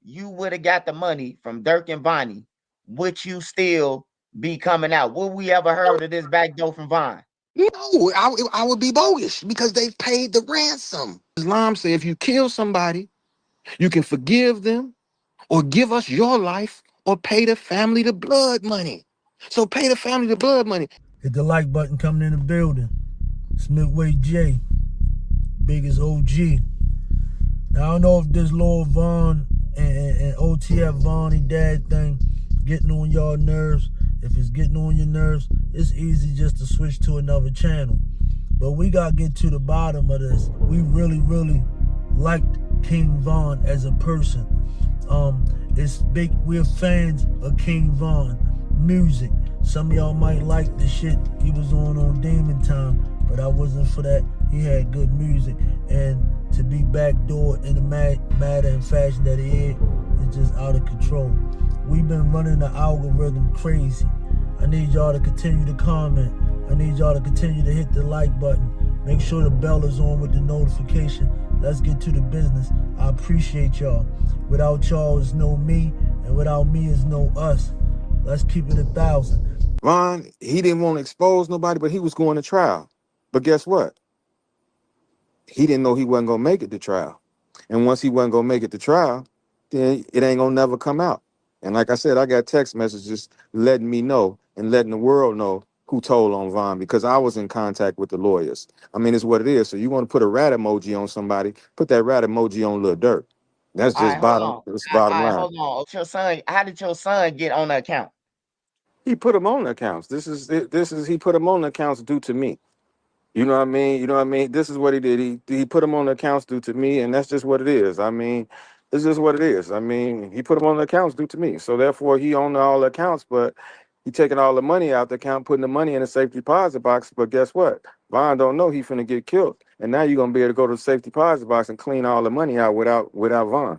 you would have got the money from Dirk and Vonnie, would you still be coming out? Would we ever heard of this back door from Von? No, I would be bogus because they've paid the ransom. Islam say if you kill somebody, you can forgive them or give us your life or pay the family the blood money. So pay the family the blood money. Hit the like button coming in the building. It's Midway J, biggest OG. Now, I don't know if this Lord Von and OTF Vonnie dad thing getting on y'all nerves. If it's getting on your nerves, it's easy just to switch to another channel. But we got to get to the bottom of this. We really, really liked King Von as a person. It's big. We're fans of King Von music. Some of y'all might like the shit he was on Demon Time, but I wasn't for that. He had good music, and to be backdoor in the matter and fashion that he is just out of control. We've been running the algorithm crazy. I need y'all to continue to comment. I need y'all to continue to hit the like button. Make sure the bell is on with the notification. Let's get to the business. I appreciate y'all. Without y'all is no me, and without me is no us. Let's keep it 1,000. Von, he didn't want to expose nobody, but he was going to trial. But guess what? He didn't know he wasn't going to make it to trial. And once he wasn't going to make it to trial, then it ain't going to never come out. And like I said, I got text messages letting me know and letting the world know who told on Von, because I was in contact with the lawyers. I mean, it's what it is. So you want to put a rat emoji on somebody, put that rat emoji on Lil Durk. That's All right, just hold bottom. on. It's All bottom right, line. hold on. Your son, how did your son get on the account? He put them on the accounts. He put them on the accounts due to me. You know what I mean? You know what I mean? This is what he did. He put them on the accounts due to me, and that's just what it is. I mean, it's just what it is. I mean, he put them on the accounts due to me. So therefore, he owned all the accounts, but he taking all the money out the account, putting the money in a safe deposit box. But guess what? Von don't know he finna get killed, and now you're gonna be able to go to the safe deposit box and clean all the money out without Von.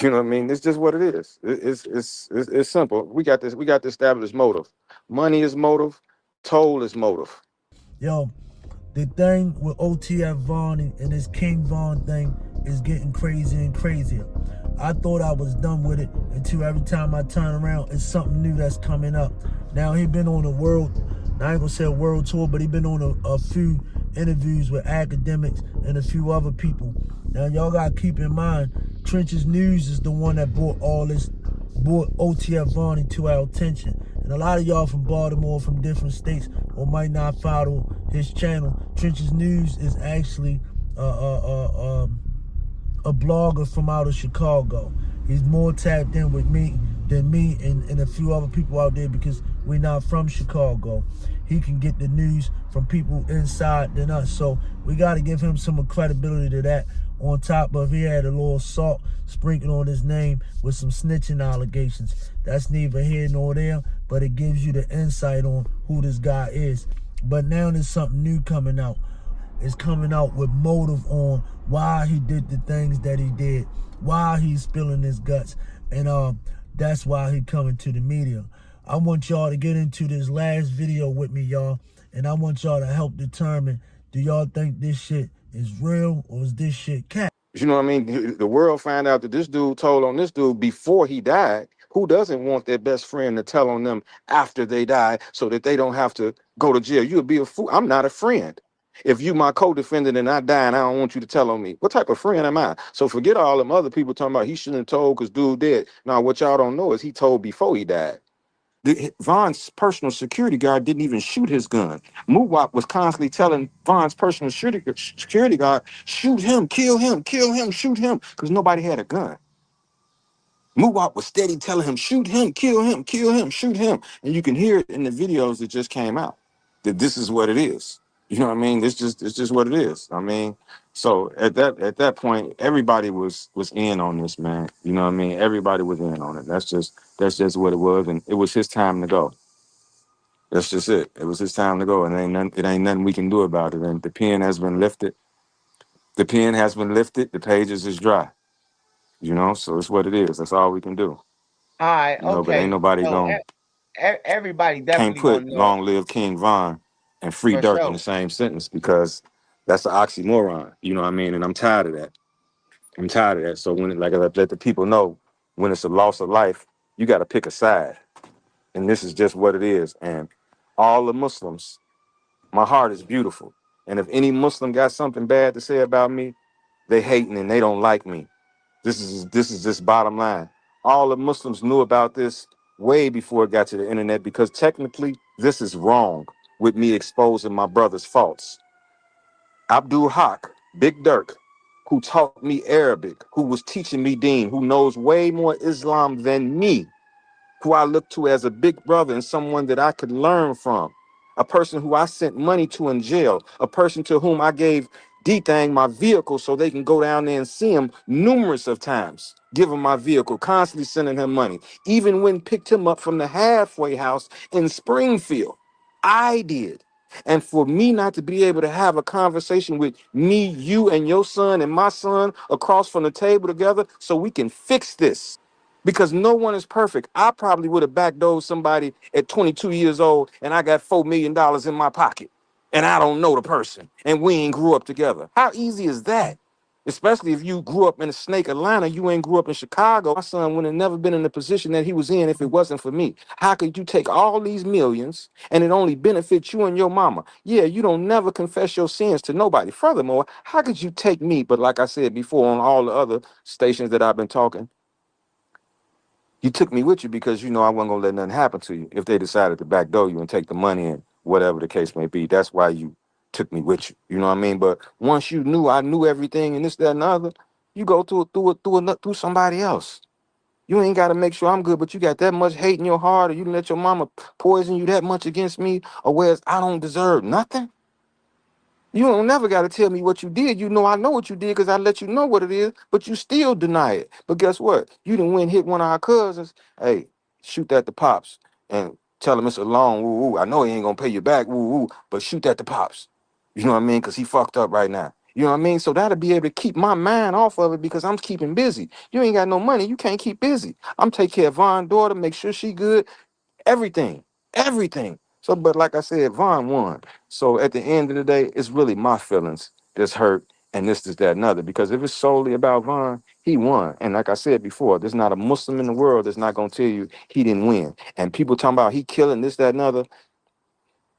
You know what I mean? It's just what it is. It's simple. We got this. We got to establish motive. Money is motive. Toll is motive. Yo, the thing with OTF Vonnie and this King Von thing is getting crazier and crazier. I thought I was done with it until every time I turn around, it's something new that's coming up. Now, he been on a world, I ain't gonna say a world tour, but he been on a few interviews with academics and a few other people. Now, y'all gotta keep in mind, Trenches News is the one that brought OTF Vonnie to our attention. And a lot of y'all from Baltimore, from different states, or might not follow his channel. Trenches News is actually a blogger from out of Chicago. He's more tapped in with me than me and a few other people out there because we're not from Chicago. He can get the news from people inside than us. So we got to give him some credibility to that. On top of, he had a little salt sprinkled on his name with some snitching allegations. That's neither here nor there, but it gives you the insight on who this guy is. But now there's something new coming out. It's coming out with motive on why he did the things that he did, why he's spilling his guts, and that's why he coming to the media. I want y'all to get into this last video with me, y'all, and I want y'all to help determine, do y'all think this shit is real or is this shit cat? You know what I mean? The world found out that this dude told on this dude before he died. Who doesn't want their best friend to tell on them after they die so that they don't have to go to jail? You would be a fool. I'm not a friend. If you my co-defendant and I die and I don't want you to tell on me, what type of friend am I? So forget all them other people talking about he shouldn't have told because dude dead. Now, what y'all don't know is he told before he died. Von's personal security guard didn't even shoot his gun. Muwap was constantly telling Von's personal security guard, shoot him, kill him, shoot him, because nobody had a gun. Muwap was steady telling him, shoot him, kill him, shoot him. And you can hear it in the videos that just came out, that this is what it is. You know what I mean? It's just what it is. I mean, so at that point, everybody was in on this, man. You know what I mean? Everybody was in on it. That's just what it was, and it was his time to go. That's just it. It was his time to go, and it ain't nothing we can do about it. And the pen has been lifted. The pen has been lifted. The pages is dry. You know, so it's what it is. That's all we can do. All right, You know, but ain't okay. nobody So gonna everybody can't definitely gonna put know "Long Live King Von" and "Free for Dirk" in sure. the same sentence because that's an oxymoron. You know what I mean? And I'm tired of that. I'm tired of that. So when, like, I let the people know, when it's a loss of life, you got to pick a side, and this is just what it is. And all the Muslims, my heart is beautiful, and if any Muslim got something bad to say about me, they hating and they don't like me. This is just bottom line. All the Muslims knew about this way before it got to the internet, because technically this is wrong with me exposing my brother's faults. Abdul Haq, Big Dirk, who taught me Arabic, who was teaching me Deen, who knows way more Islam than me, who I look to as a big brother and someone that I could learn from, a person who I sent money to in jail, a person to whom I gave D-Thang my vehicle so they can go down there and see him numerous of times, give him my vehicle, constantly sending him money, even when picked him up from the halfway house in Springfield. I did. And for me not to be able to have a conversation with me, you, and your son and my son across from the table together so we can fix this, because no one is perfect. I probably would have backdoored somebody at 22 years old and I got $4 million in my pocket and I don't know the person and we ain't grew up together. How easy is that? Especially if you grew up in Snake, Atlanta, you ain't grew up in Chicago. My son would have never been in the position that he was in if it wasn't for me. How could you take all these millions and it only benefits you and your mama? Yeah, you don't never confess your sins to nobody. Furthermore, how could you take me? But like I said before on all the other stations that I've been talking, you took me with you because you know I wasn't gonna let nothing happen to you if they decided to backdoor you and take the money and whatever the case may be. That's why you took me with you. You know what I mean? But once you knew I knew everything and this, that, and the other, you go through somebody else. You ain't got to make sure I'm good, but you got that much hate in your heart, or you let your mama poison you that much against me, or whereas I don't deserve nothing. You don't never got to tell me what you did. You know I know what you did because I let you know what it is, but you still deny it. But guess what? You done went hit one of our cousins. Hey, shoot that to Pops and tell him it's a loan. Woo, woo. I know he ain't going to pay you back, woo, woo, but shoot that to Pops. You know what I mean? Because he fucked up right now. You know what I mean? So that'll be able to keep my mind off of it because I'm keeping busy. You ain't got no money. You can't keep busy. I'm taking care of Von's daughter, make sure she good. Everything, everything. So, but like I said, Von won. So at the end of the day, it's really my feelings that's hurt, and this, that, and other. Because if it's solely about Von, he won. And like I said before, there's not a Muslim in the world that's not gonna tell you he didn't win. And people talking about he killing this, that, and other.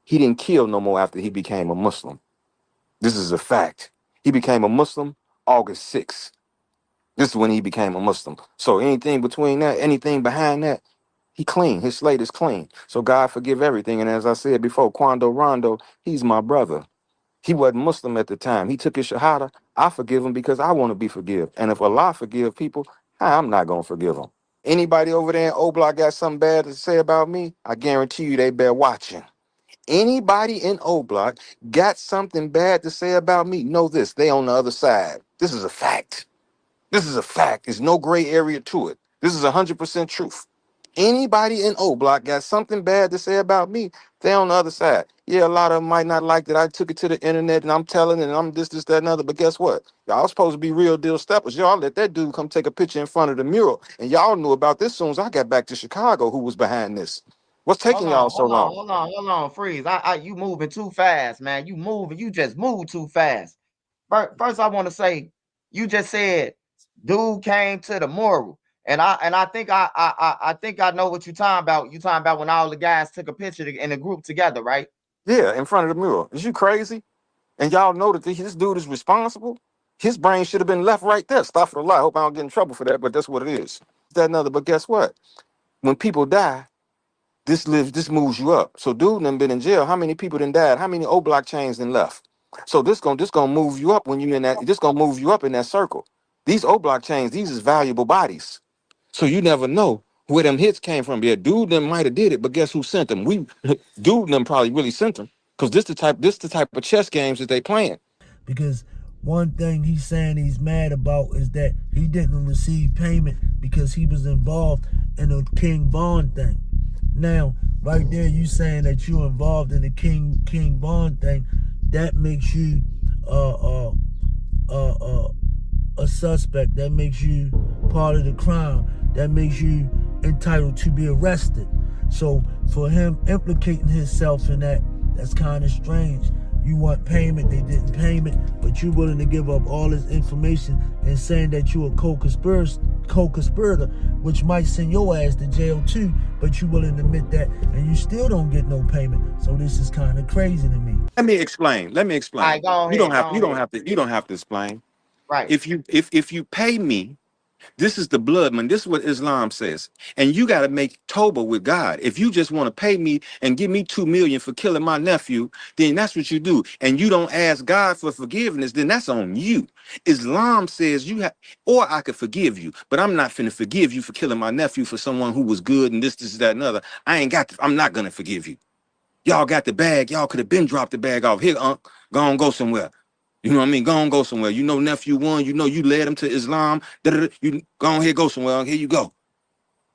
He didn't kill no more after he became a Muslim. This is a fact. He became a Muslim August 6th. This is when he became a Muslim. So anything between that, anything behind that, he clean. His slate is clean. So God forgive everything. And as I said before, Quando Rondo, he's my brother. He wasn't Muslim at the time. He took his Shahada. I forgive him because I want to be forgiven. And if Allah forgive people, I'm not going to forgive them. Anybody over there in O Block got something bad to say about me, I guarantee you they better watching. Anybody in O Block got something bad to say about me, know this, they on the other side. This is a fact. This is a fact. There's no gray area to it. This is 100% truth. Anybody in O Block got something bad to say about me, they on the other side. Yeah, a lot of them might not like that I took it to the internet and I'm telling and I'm this, that, and other. But guess what? Y'all supposed to be real deal steppers. Y'all let that dude come take a picture in front of the mural. And y'all knew about this soon as I got back to Chicago, who was behind this. What's taking y'all so long? Hold on, freeze. You moving too fast, man. You just move too fast. First, I want to say, you just said, dude came to the mural, and I think I think I know what you're talking about. You talking about when all the guys took a picture in a group together, right? Yeah, in front of the mural. Is you crazy? And y'all know that this dude is responsible. His brain should have been left right there. Stop for a lie. Hope I don't get in trouble for that, but that's what it is. That another. But guess what? When people die, this moves you up. So dude done been in jail. How many people done died? How many O Block chains done left? So this gonna move you up when you in that. This gonna move you up in that circle. These O Block chains, these is valuable bodies. So you never know where them hits came from. Yeah, dude them might have did it, but guess who sent them? Dude them probably really sent them. Because this the type of chess games that they playing. Because one thing he's saying he's mad about is that he didn't receive payment because he was involved in a King Von thing. Now, right there, you saying that you're involved in the King Von thing, that makes you a suspect. That makes you part of the crime. That makes you entitled to be arrested. So for him implicating himself in that, that's kind of strange. you want payment, they didn't payment, but you willing to give up all this information and saying that you a co-conspirator, which might send your ass to jail too, but you willing to admit that, and you still don't get no payment. So this is kind of crazy to me. Let me explain. Let me All right, explain. go You don't ahead, have go ahead. you don't have to explain. Right. If you pay me, this is the blood money. This is what Islam says. And you got to make Toba with God. If you just want to pay me and give me 2 million for killing my nephew, then that's what you do. And you don't ask God for forgiveness, then that's on you. Islam says you have, or I could forgive you, but I'm not finna forgive you for killing my nephew for someone who was good and this, that, and other. I'm not gonna forgive you. Y'all got the bag. Y'all could have been dropped the bag off. Here, go on, go somewhere. You know what I mean? Go on, go somewhere. You know, nephew won. You know, you led him to Islam. You go on here, go somewhere. Here you go.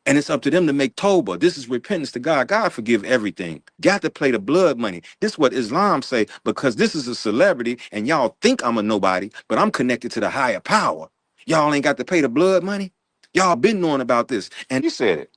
And it's up to them to make Toba. This is repentance to God. God forgive everything. Got to play the blood money. This is what Islam say, because this is a celebrity and y'all think I'm a nobody, but I'm connected to the higher power. Y'all ain't got to pay the blood money. Y'all been knowing about this. And he said it.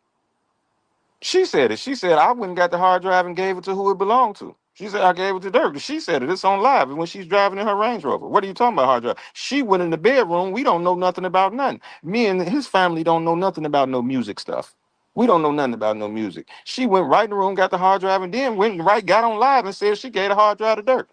She said it. She said, I went and got the hard drive and gave it to who it belonged to. She said, I gave it to Dirk. She said it. It's on live when she's driving in her Range Rover. What are you talking about, hard drive? She went in the bedroom. We don't know nothing about nothing. Me and his family don't know nothing about no music stuff. We don't know nothing about no music. She went right in the room, got the hard drive, and then went right, got on live and said she gave the hard drive to Dirk.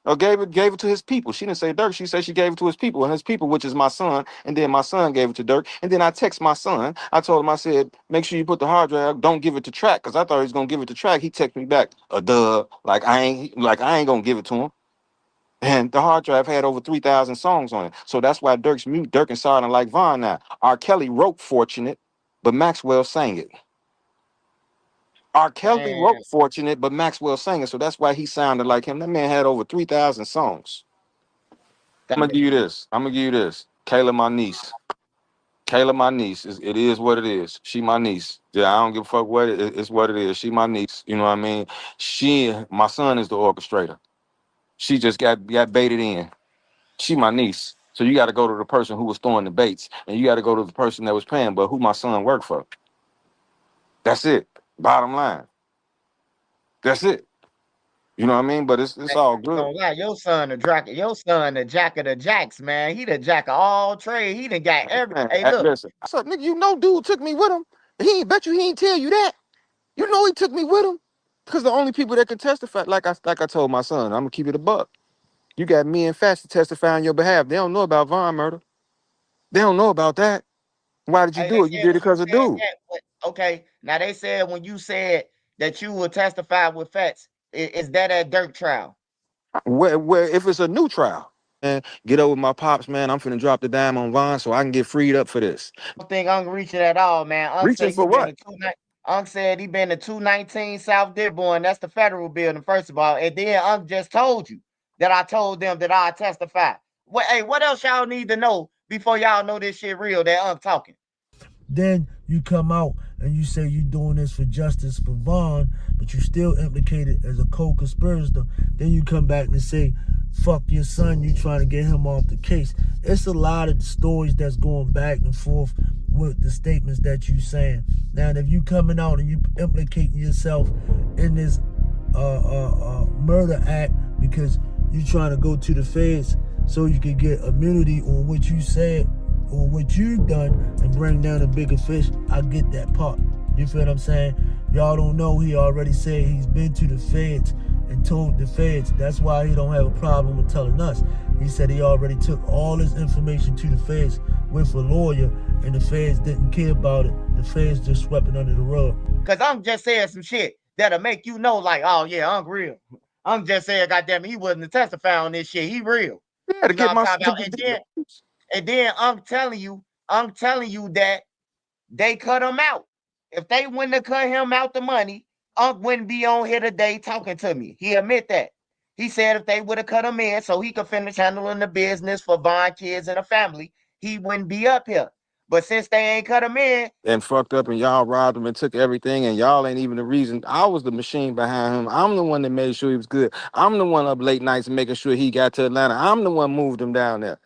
Or gave it to his people. She didn't say Dirk. She said she gave it to his people, and his people, which is my son. And then my son gave it to Dirk. And then I text my son. I told him, I said, make sure you put the hard drive. Don't give it to Track, because I thought he was gonna give it to Track. He texted me back, a duh, like I ain't gonna give it to him. And the hard drive had over 3,000 songs on it. So that's why Dirk's mute. Dirk and sounding like Vonnie now. R. Kelly wrote Fortunate, but Maxwell sang it. R. Kelly Man, wrote Fortunate, but Maxwell sang it. So that's why he sounded like him. That man had over 3,000 songs. I'm that, gonna give you this. I'm gonna give you this. Kayla, my niece. Kayla, my niece. It is what it is. She my niece. Yeah, I don't give a fuck what it's what it is. She my niece. You know what I mean? My son is the orchestrator. She just got baited in. She my niece. So you got to go to the person who was throwing the baits, and you got to go to the person that was paying, but who my son worked for. That's it. Bottom line. That's it. You know what I mean? But it's man, all I ain't good. gonna lie, your son the jack of the jacks, man. He the jack of all trade. He done got every. Man, Hey, look, listen. I said, nigga, you know, dude took me with him. He ain't bet you he ain't tell you that. You know he took me with him. Because the only people that can testify, like I told my son, I'm gonna keep it a buck. You got me and Fats to testify on your behalf. They don't know about Von murder. They don't know about that. Why did you hey, they do it? You said did it when you because of said dude. that, but okay. Now they said when you said that you would testify with facts, is that a dirt trial? Where if it's a new trial, and get over my pops, man. I'm finna drop the dime on Von so I can get freed up for this. I don't think Unc reaching at all, man. Unc Reaching said for you been what? to Unc said he been to 219 South Dearborn. That's the federal building, first of all. And then Unc just told you that I told them that I testify. Hey, what else y'all need to know before y'all know this shit real? That Unc talking. Then you come out and you say you doing this for justice for Vaughn, but you still implicated as a co-conspirator. Then you come back and say, fuck your son, you trying to get him off the case. It's a lot of stories that's going back and forth with the statements that you saying. Now, if you coming out and you implicating yourself in this murder act because you trying to go to the feds so you can get immunity on what you said or what you've done and bring down a bigger fish, I get that part. You feel what I'm saying? Y'all don't know he already said he's been to the feds and told the feds. That's why he don't have a problem with telling us. He said he already took all his information to the feds with a lawyer, and the feds didn't care about it. The feds just swept it under the rug. Cause Unc just said some shit that'll make you know, like, oh yeah, Unc real. Unc just said, goddamn, he wasn't to testify on this shit. He real. Yeah, to You know get what I'm my talking to about? get, And then Unc telling you that they cut him out. If they wouldn't have cut him out the money, Unc wouldn't be on here today talking to me. He admit that. He said if they would have cut him in so he could finish handling the business for Von kids and a family, he wouldn't be up here. But since they ain't cut him in, and fucked up, and y'all robbed him and took everything, and y'all ain't even the reason. I was the machine behind him. I'm the one that made sure he was good. I'm the one up late nights making sure he got to Atlanta. I'm the one moved him down there.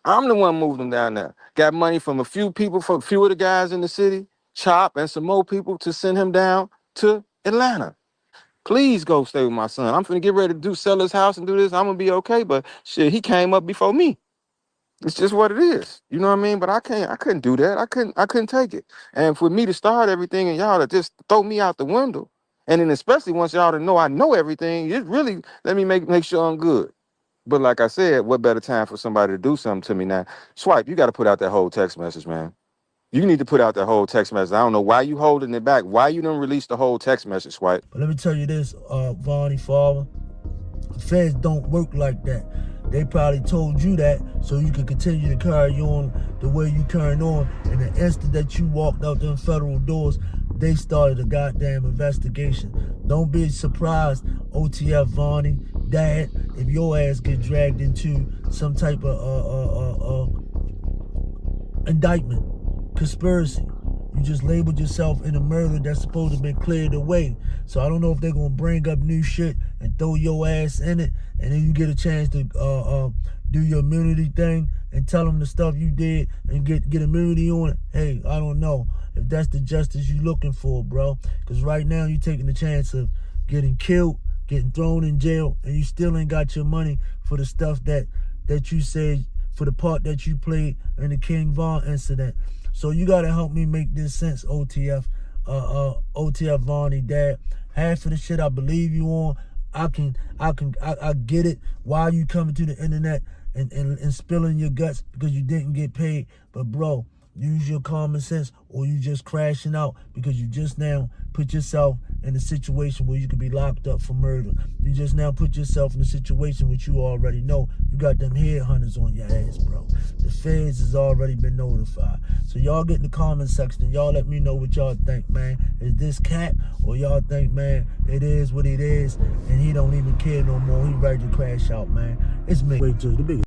I'm the one moved him down there. Got money from a few people, from a few of the guys in the city, Chop and some more people to send him down to Atlanta. Please go stay with my son. I'm finna get ready to sell his house and do this. I'm gonna be okay. But shit, he came up before me. It's just what it is. You know what I mean? But I couldn't do that. I couldn't take it. And for me to start everything and y'all to just throw me out the window. And then especially once y'all to know I know everything, it really let me make sure I'm good. But like I said, what better time for somebody to do something to me now? Swipe, you got to put out that whole text message, man. You need to put out that whole text message. I don't know why you holding it back. Why you don't release the whole text message, Swipe? But let me tell you this, Vonnie, father. Feds don't work like that. They probably told you that so you can continue to carry on the way you carrying on. And the instant that you walked out them federal doors, they started a goddamn investigation. Don't be surprised, OTF Vonnie, Dad, if your ass get dragged into some type of indictment, conspiracy. You just labeled yourself in a murder that's supposed to have been cleared away. So I don't know if they're gonna bring up new shit and throw your ass in it, and then you get a chance to do your immunity thing and tell them the stuff you did and get immunity on it. Hey, I don't know if that's the justice you looking for, bro. Because right now you're taking the chance of getting killed, getting thrown in jail, and you still ain't got your money for the stuff that you said, for the part that you played in the King Von incident. So you gotta help me make this sense, OTF, OTF Vonnie, Dad. Half of the shit I believe you on, I get it. Why you coming to the internet and spilling your guts because you didn't get paid? But bro, use your common sense, or you just crashing out because you just now put yourself in a situation where you could be locked up for murder. You just now put yourself in a situation which you already know. You got them headhunters on your ass, bro. The feds has already been notified. So y'all get in the comment section and y'all let me know what y'all think, man. Is this cat, or y'all think, man, it is what it is and he don't even care no more? He ready to crash out, man. It's Midway, the biggest.